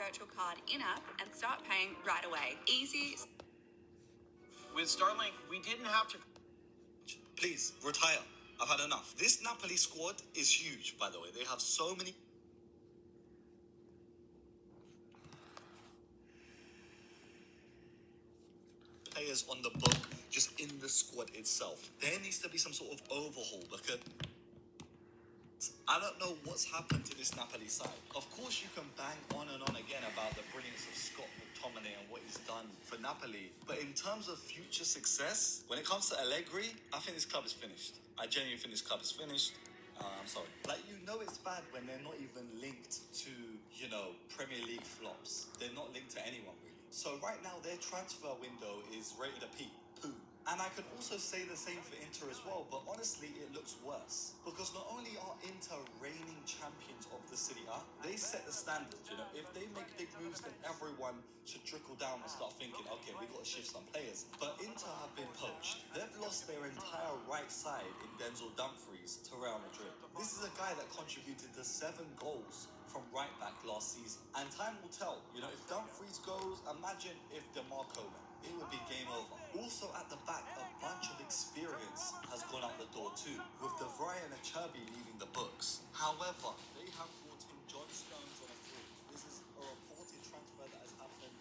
virtual card in-app and start paying right away. Easy. With Starlink, we didn't have to... Please, retire. I've had enough. This Napoli squad is huge, by the way. They have so many... players on the book, just in the squad itself. There needs to be some sort of overhaul, because I don't know what's happened to this Napoli side. Of course, you can bang on and on again about the brilliance of Scott McTominay and what he's done for Napoli. But in terms of future success, when it comes to Allegri, I think this club is finished. I genuinely think this club is finished. I'm sorry. Like, you know it's bad when they're not even linked to, Premier League flops. They're not linked to anyone, really. So right now, their transfer window is rated a P. Poo. And I could also say the same for Inter as well, but honestly, it looks worse. Because not only are Inter reigning champions of the Serie A, they set the standard, If they make big moves, then everyone should trickle down and start thinking, okay, we've got to shift some players. But Inter have been poached. They've lost their entire right side in Denzel Dumfries to Real Madrid. This is a guy that contributed to 7 goals from right back last season. And time will tell. If Dumfries goes, imagine if DeMarco went. It would be game over. Also at the back, a bunch of experience has gone out the door too, with De Vrij and Acerbi leaving the books. However, they have brought in John Stones on a free. This is a reported transfer that has happened,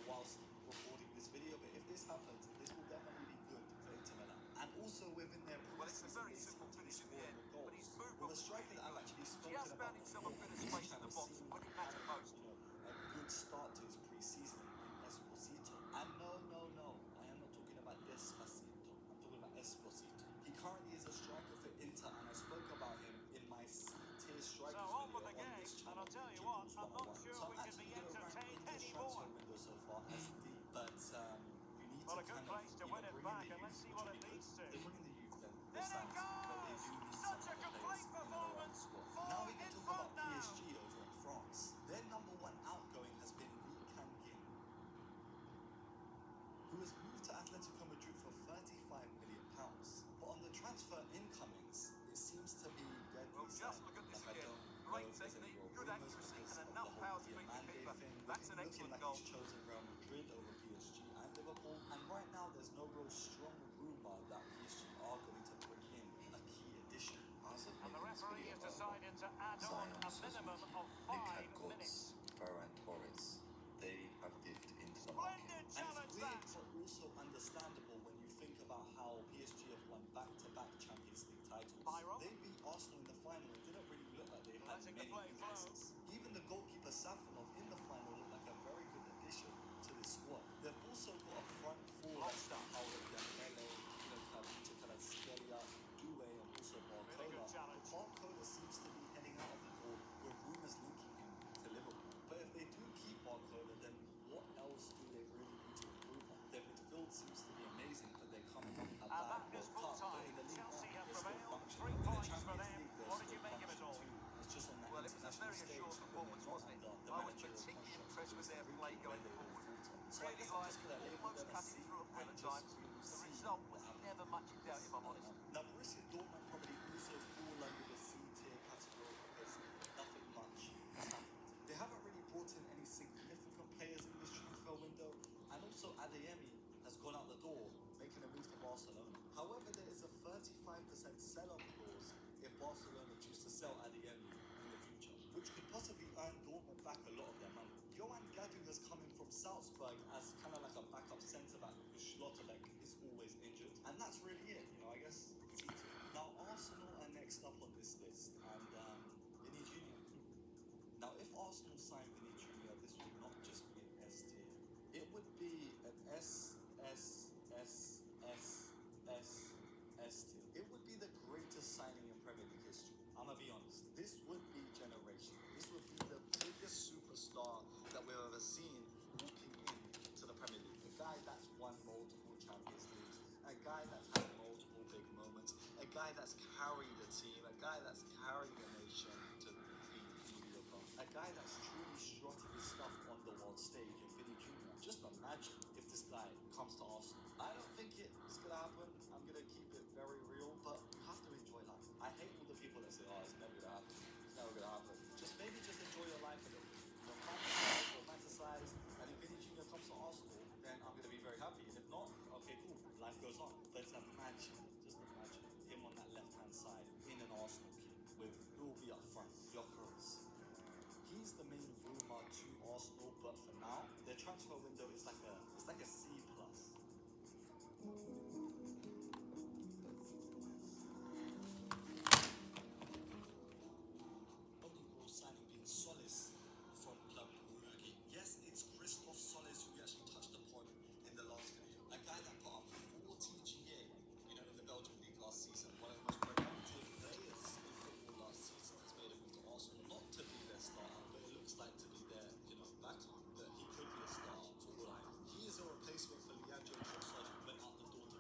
whilst recording this video. But if this happens, this will definitely be good for Inter Milan. And also within their process, it's a very simple finish in the end. But he's moved with a striker that I've actually spoken about before. He's kind of seen a good start to his pre-season in Esposito. And no, I am not talking about Despacito. I'm talking about Esposito. He currently is a striker for Inter, and I spoke about him in my C-tier strikers video on this channel. And I'll tell you what, I'm not sure we can be entertained anymore. So far as D, but you need to kind of bring in the youth. Let's see what it leads to. They bring in the youth, then this but they do need some other players in the squad. Now we can talk about PSG over in France. Their number one outgoing has been Lee Kang-in, who has moved to Atletico Madrid for £35 million. But on the transfer incomings, it seems to be deadly silent. Just look at this again. Great technique, good accuracy, and enough power to beat the keeper. That's an excellent goal. He's chosen Real Madrid over PSG and Liverpool. And right now, there's no real strong rumour that PSG are going to bring in a key addition. And the referee has decided to add on a minimum of 5 minutes. Ferran Torres, they have dipped into the market. Splendid And challenge it's weird, that. but also understandable when you think about how PSG have won back-to-back Champions League titles. Pyro? They beat Arsenal in the final. It didn't really look like they had Letting the many play flow. weaknesses. Even the goalkeeper Safonov in the final looked like a very good addition to this squad. They've also got a front four that's got Howard Dembele, Cavite Kvaratskhelia, Doué, and also Really Barcola. good challenge. Barcola seems to be heading out of the door with rumours linking him to Liverpool. But if they do keep Barcola, then what else do they really need to improve on? Their midfield seems to be amazing, but they come from a bad back is World full Cup. time. But in the League Chelsea One, have they're still prevailed. functioning. 3 In the points for Champions them. League, they're What did still you make of it all? functioning too. It's just on that Well, it was a international very stage assured when performance, they're not wasn't it? under the I was managerial particularly pressure. impressed with their play going forward. So I Really guess I'm like just gonna leave it almost there and cutting see, through a and at just times. we'll The see result what was happens. never much in doubt, if I'm honest. Now, Borussia Dortmund probably also fall under the C-tier category because nothing much has happened. They haven't really brought in any significant players in this transfer window, and also Adeyemi has gone out the door, making a move to Barcelona. However, there is a 35% sell-on clause if Barcelona choose to sell Adeyemi in the future, which could possibly earn Dortmund back a lot of their money. Johan Gadu has come in from Salzburg as kind of like a backup centre-back because Schlotterbeck is always injured, and that's really it. I guess C2. Now, Arsenal are next up on this list, and Vinny Jr. Now, if Arsenal sign Vinny Jr., this would not just be an S tier. It would be an S tier. It would be the greatest signing in Premier League history. I'm gonna be honest. This would be generational. This would be the biggest superstar that we've ever seen walking into the Premier League. A guy that's won multiple Champions Leagues, a guy that's had multiple big moments, a guy that's carried a team, a guy that's carried a nation to the Europa, a guy that's truly strutted his stuff on the world stage in Vinny Jr. Just imagine if this guy comes to Arsenal. I don't think it's gonna happen. I'm gonna keep it very real, but you have to enjoy life. I hate all the people that say, "Oh, it's never gonna happen. It's never gonna happen." Just enjoy your life a little bit. Find yourself a transfer window is like a C plus. Only goal signing being Solis from Club Brugge. Yes, it's Christoph Solis who we actually touched upon in the last video. A guy that put up 40 GA, you know, in the Belgian league last season. One of the most productive players in football last season. Has made a move to Arsenal, not to be their starter, but it looks like to be their, you know, backup. That he could be a starter for Line. He is a replacement for Leandro Trossard, who went out the door to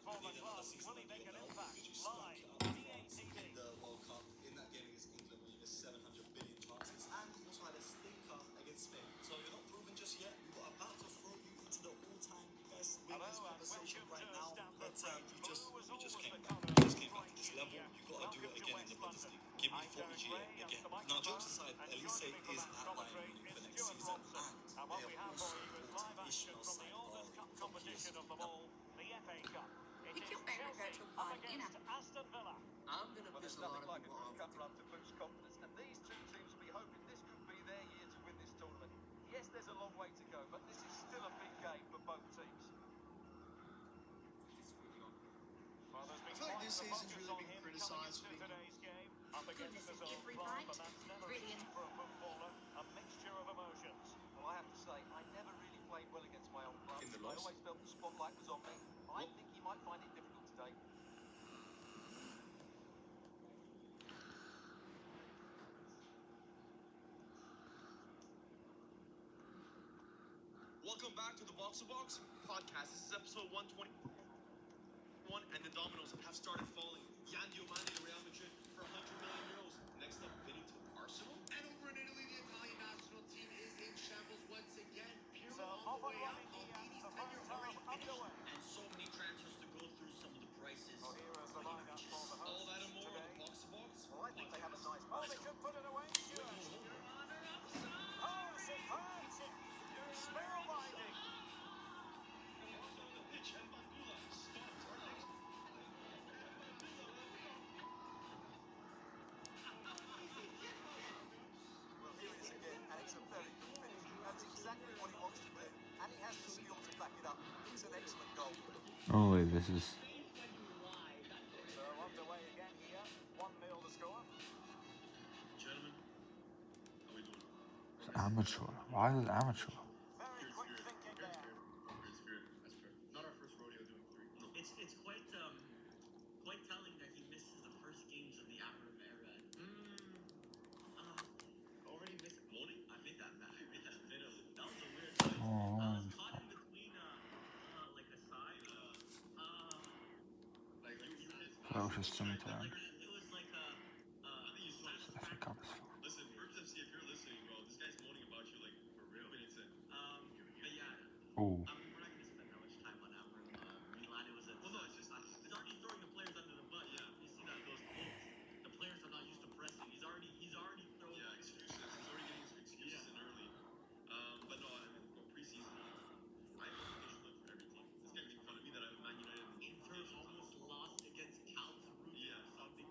We need another season under your belt because you stunk it up in France in the World Cup. In that game against England where you missed 700 billion chances, and you also had a stinker against Spain. So you're not proven just yet. We were about to throw you into the all-time best wingers conversation right now, but you just came back. You just came back to this level. You got to do it again in the Bundesliga. Give me 40G again. Now, jokes aside, Elise is at Bayern Munich for next season, and they have also brought Ismail Sarr from PSV. Now, Pick your favourite virtual card in Apple. Aston Villa. I'm going to Well, piss there's a lot nothing of like a people Cup off. run to boost confidence, and these two teams will be hoping this could be their year to win this tournament. Yes, there's a long way to go, but this is still a big game for both teams. Well, there's I been feel like quite this the season's focus really on been him criticized coming for into being today's game. Up against Goodness, his in old every club, bite, but that's never brilliant. easy for a footballer. A mixture of emotions. Well, I have to say, I never really played well against my old club. In the I loss? always felt the spotlight was on me. I think he might find it difficult today. Welcome back to the Box to Box podcast. This is episode 121, and the dominoes have started falling. Yan Diomande to Real Madrid for 100 million euros. Next up, Vinny to Arsenal. And over in Italy, the Italian national team is in shambles once again. Pirlo So, on off the and way out. running here, Maldini's the tenure first already half finished. underway. And so many transfers to go through, some of the prices. Well, here is the pretty lineup outrageous. for the All hosts that and more on today. the Box to Box. Well, I think they have a nice podcast. Oh, they could put it away. Stewart. Oh, superb tip. Spiral binding. Also on the pitch, El Bandula starts our next. Well, here it is again, and it's a very good finish. That's exactly what he wants to do, and he has the skill to back it up. It's an excellent goal. Oh wait, this is So underway again here. 1-0 the score. Gentlemen, how we doing? it's amateur. Why is it amateur? Very quick thinking there. Great spirit. That's fair. Not our first rodeo doing three. No. It's quite telling that he misses the first games of the Amorim era. Already missed it. Molding? I made that video. That was a weird choice. I was caught in between like a side. Like you missed. Ferocious Scimitar. It was like a I think you saw this. FA Cup is fun. Listen, Burps FC, if you're listening, bro, this guy's moaning about you like for real. Minutes in. but yeah. Oh, I mean, we're not gonna spend that much time on Amorim. Milan, it was a. Well, no, it's just He's already throwing the players under the bus. Yeah. You see that those quotes. The players are not used to pressing. He's already throwing. yeah, excuses. He's already getting his excuses in early. But no, I mean, bro, preseason. I have a look for every team. This guy making fun of me that I'm Man United. Inter almost lost against Karlsruhe. Yeah. Something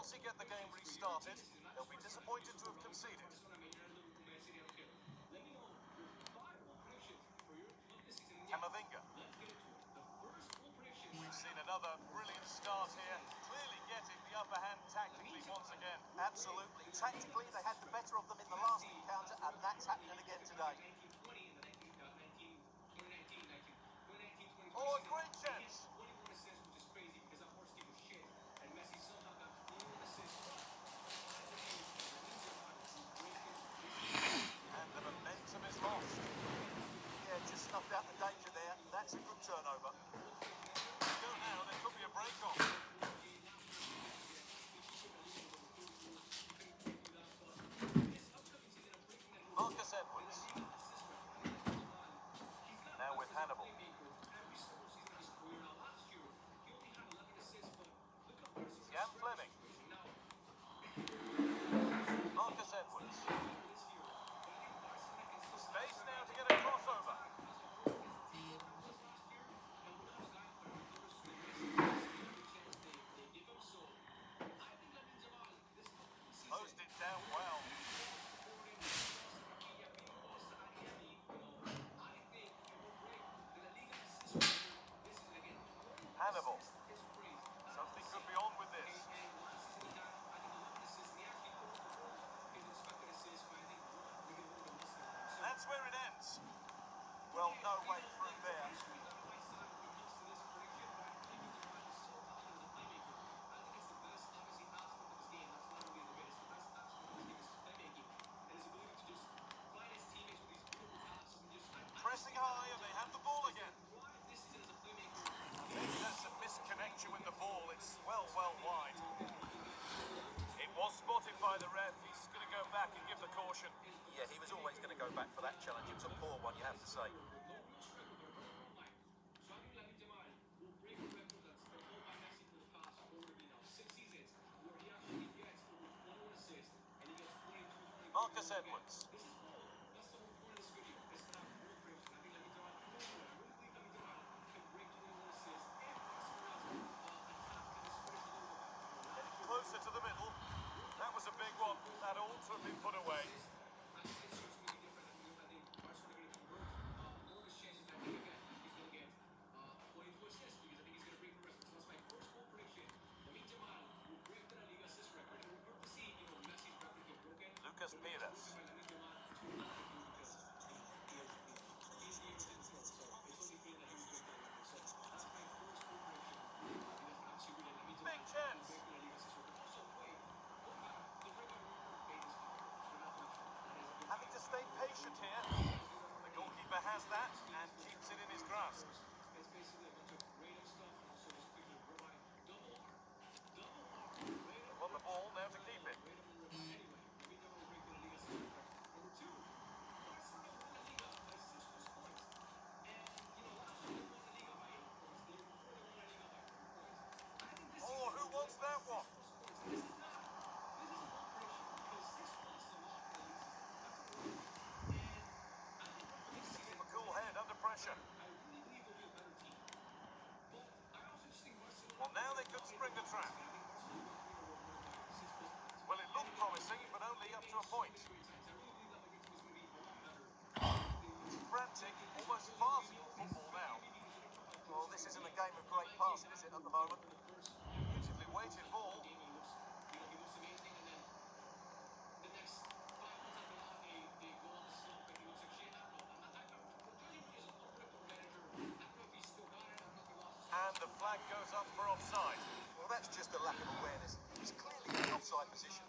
Chelsea get the game restarted, they'll be disappointed to have conceded. Camavinga. We've seen another brilliant start here, clearly getting the upper hand tactically once again. Absolutely. Tactically, they had the better of them in the last encounter, and that's happening again today. Oh, a great chance! And the momentum is lost. Yeah, just snuffed out the danger there. That's a good turnover. Go now, there could be a break on. Marcus Edwards. Now with Hannibal. Jan Fleming. Marcus Edwards. Space now to get a crossover. Closed it down well. Hannibal. Something could be on with this. That's where it ends. Well, no way through there. Pressing high and they have the ball again. Maybe that's a misconnection with the ball. It's well wide. It was spotted by the ref. He's going to go back and give the caution. Yeah, he was always going to go back for that challenge. It was a poor one, you have to say. Marcus Edwards. Getting closer to the middle. That was a big one. That ought to have been put away. Lucas Pires. Big chance. Having to stay patient here. The goalkeeper has that and keeps it in his grasp. They want the ball now to keep it. Oh, who wants that one? Keep a cool head under pressure. Well, now they could spring the trap. Well, it looked promising, but only up to a point. It's frantic, almost farcical football now. Well, this isn't a game of great passing, is it, at the moment? Beautifully weighted ball. And the flag goes up for offside. Well, that's just a lack of awareness. He's clearly in an offside position.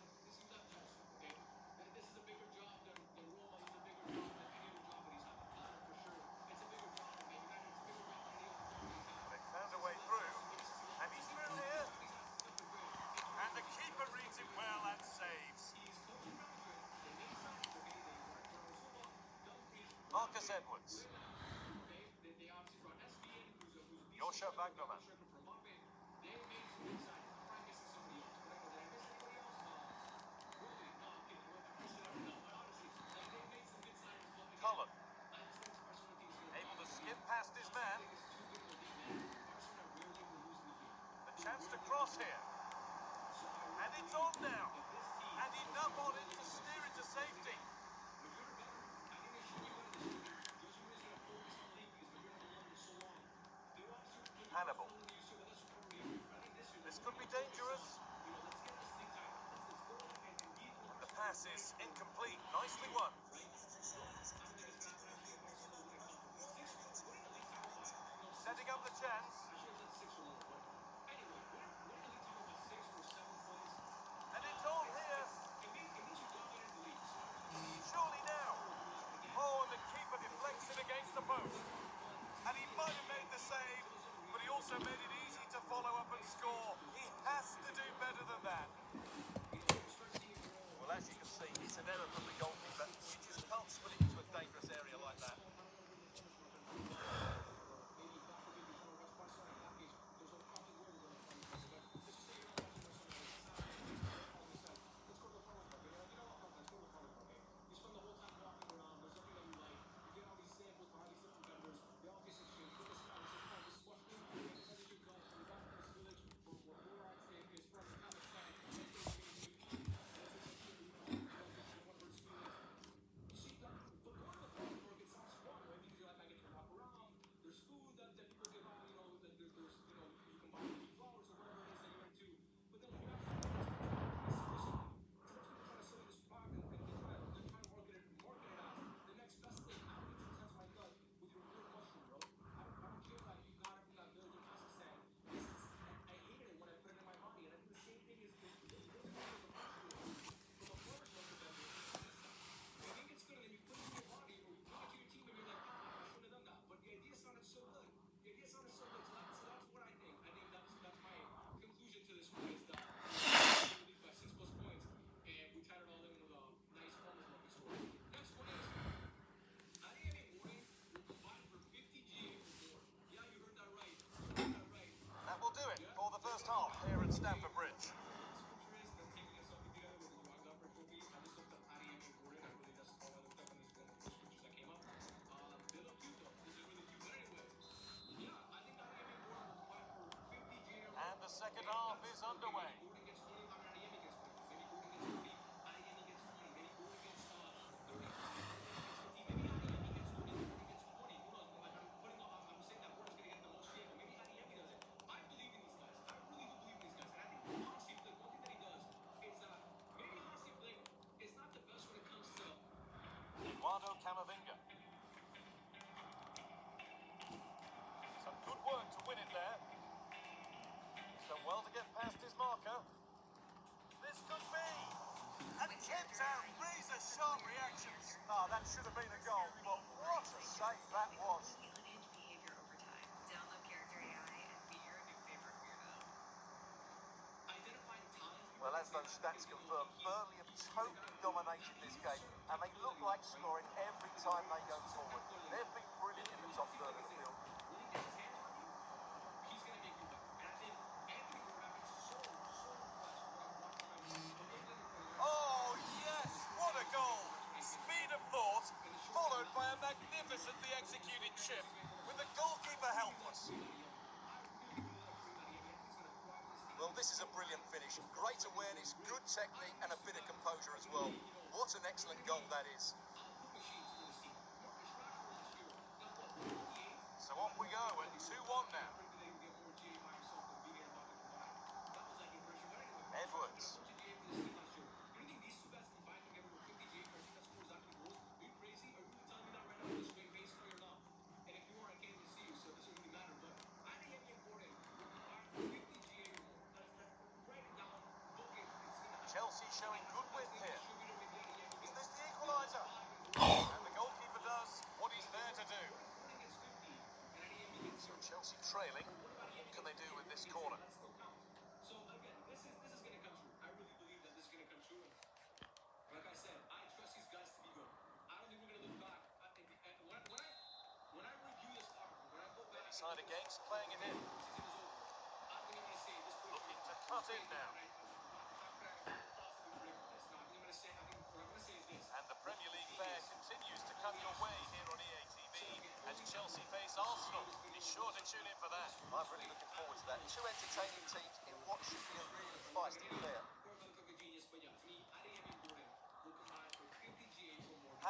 They found a way through, and he's through here. And the keeper reads it well and saves. Marcus Edwards. Joshua Wagnerman. Cullen. Able to skip past his man. The chance to cross here. And it's safety. Hannibal. This could be dangerous. The pass is incomplete. Nicely won. Setting up the chance. And it's on here. Surely now. Oh, and the keeper deflects it against the post. And he might have made the save, but he also made it easy to follow up and score. He has to do better than that. Well, as you can see, it's an error from the goalkeeper. You just can't split it into a dangerous area like that. That will do it for the first half here at Stamford Bridge. And the second half is underway. Eduardo Camavinga. Some good work to win it there. He's done well to get past his marker. This could be. And kept out razor-sharp reactions. Ah, that should have been a goal, but what a save that was. Eliminate behavior over time. Download Character AI and be your new favorite weirdo. Identifying talent. Well, as those stats confirm, Burnley have totally dominated this game, and they look like scoring every time they go forward. They've been brilliant in the top third of the field. Oh, yes! What a goal! Speed of thought, followed by a magnificently executed chip, with the goalkeeper helpless. Well, this is a brilliant finish. Great awareness, good technique, and a bit of composure as well. What an excellent goal that is. So off we go at 2-1 now. Edwards. Chelsea showing good width here. Is this the equaliser? And the goalkeeper does what he's there to do. So Chelsea trailing. What can they do with this corner? So again, this is going to come true. I really believe that this is going to come true. Like I said, I trust these guys to be good. I don't think we're going to look back. When I review this article, when I go back, Side against, playing it in. I think I'm going to say this. Looking to cut in now. And the Premier League fare continues to come your way here on EA TV as Chelsea face Arsenal. Be sure to tune in for that. I'm really looking forward to that. Two entertaining teams in what should be a really feisty affair.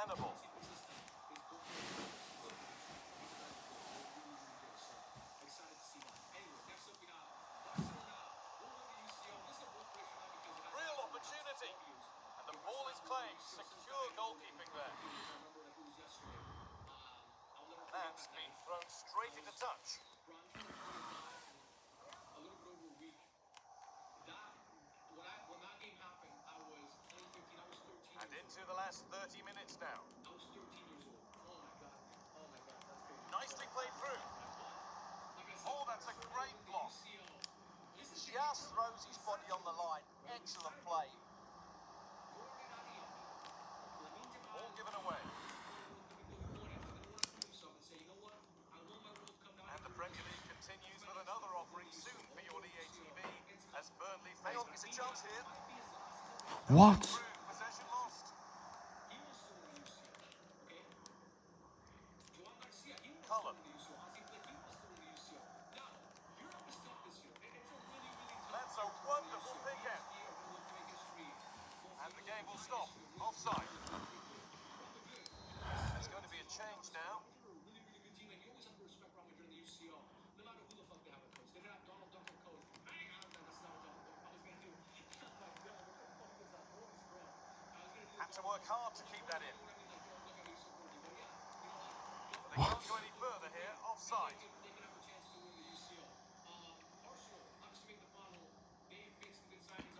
Hannibal. Excited to see that. Anyway, next up we have Barcelona. We'll run the UCL. This is a bold prediction now because it has Real opportunity. And the ball is playing. Secure goalkeeping there. I remember like it was yesterday. I'll never forget That's that been night. thrown straight into touch. Brentford 25, a little bit over a week. When that game happened, I was only 15. I was 13. And into the last 30 minutes now. I was 13 years old. Oh my god. Oh my god. That's crazy. Nicely played through. Like I said, Oh, that's a Barcelona great win the block. UCL. This is Just throws his body on the line. Excellent play. Ball given away. And the Premier League continues with another offering soon for your EA TV as Burnley face. It's a chance here. What? Through, possession lost. Cullen. That's a wonderful pick out. And the game will stop. Offside. There's going to be a change now. Had to work hard to keep that in. They can't go any further here. Offside.